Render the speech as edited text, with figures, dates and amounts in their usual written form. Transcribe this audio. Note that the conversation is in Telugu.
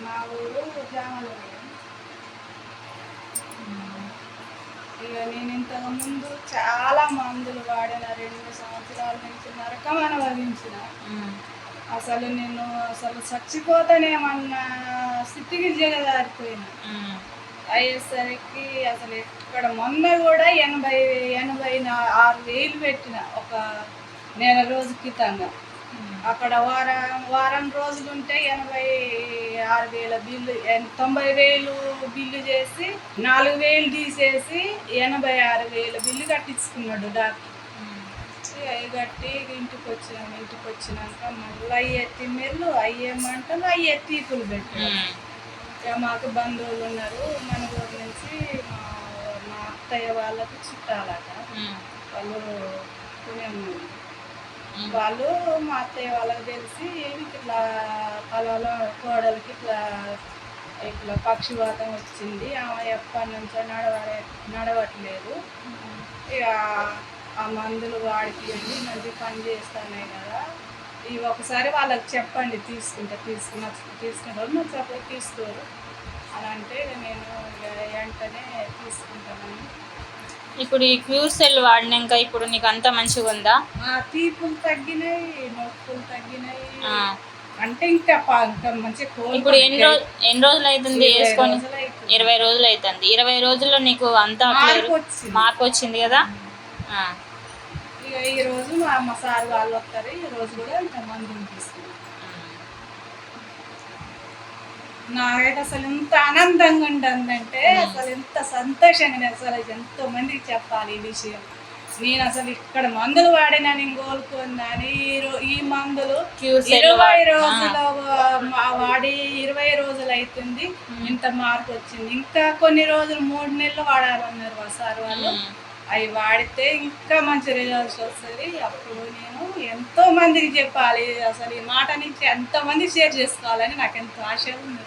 మా ఊరు జామలు. ఇక నేను ఇంతకు ముందు చాలా మందులు వాడిన 2 సంవత్సరాల నుంచి నరకం అనుభవించిన. అసలు నేను చచ్చిపోతానేమన్నా స్థితికి దిగజారిపోయిన. అయ్యేసరికి అసలు ఇక్కడ మొన్న కూడా 86,000 పెట్టిన ఒక నెల రోజు క్రితంగా. అక్కడ వారం రోజులు ఉంటే 86,000 బిల్లు, 90,000 బిల్లు చేసి 4,000 తీసేసి 86,000 బిల్లు కట్టించుకున్నాడు డాక్టర్. అవి కట్టి ఇంటికి వచ్చినాక మళ్ళీ అయ్యే తిమ్మెర్లు, అయ్యే మంటలు, అయ్యే తీపులు పెట్టారు. ఇక మాకు బంధువులు ఉన్నారు మన ఊరి నుంచి, మా అత్తయ్య వాళ్ళకి చుట్టాలట. వాళ్ళు పుణ్యం, వాళ్ళు మా అత్తయ్య వాళ్ళకి తెలిసి ఇట్లా పొలంలో కోడలికి ఇట్లా పక్షివాతం వచ్చింది, ఆమె ఎప్పటి నుంచో నడవట్లేదు. ఇక ఆ మందులు వాడికి మంచి పని చేస్తానే కదా, ఇవి ఒకసారి వాళ్ళకి చెప్పండి తీసుకుంటారు, నువ్వు చెప్పి తీసుకోరు అని అంటే నేను వెంటనే తీసుకుంటానని. ఇప్పుడు ఈ క్యూర్ సెల్ వాడినాక ఇప్పుడు నీకు అంతా మంచిగా ఉందా? తీపులు తగ్గినాయి, నొప్పులు తగ్గినాయి. అంటే ఇంకా మంచిగా. ఇప్పుడు ఎన్ని రోజులు అవుతుంది వేసుకొని? 20 రోజులు అవుతుంది. 20 రోజుల్లో నీకు అంతా మార్పు వచ్చింది కదా. ఇక ఈ రోజు మా సార్ వాళ్ళు వస్తారు, ఈ రోజు కూడా ఇంకా మందులు తీసుకున్నాం. నాకైతే అసలు ఎంత ఆనందంగా ఉంటుందంటే, అసలు ఎంత సంతోషంగా, అసలు ఎంతో మందికి చెప్పాలి ఈ విషయం. నేను అసలు ఇక్కడ మందులు వాడినా నేను కోలుకుందని, ఈ మందులు 20 రోజులు వాడి 20 రోజులు అవుతుంది, ఇంత మార్పు వచ్చింది. ఇంకా కొన్ని రోజులు 3 నెలలు వాడాలన్నారు మా సార్ వాళ్ళు. అవి వాడితే ఇంకా మంచి రిజల్ట్స్ వస్తుంది. అప్పుడు నేను ఎంతో మందికి చెప్పాలి, అసలు ఈ మాట నుంచి ఎంతమంది షేర్ చేసుకోవాలని నాకు ఎంతో ఆశ ఉంది.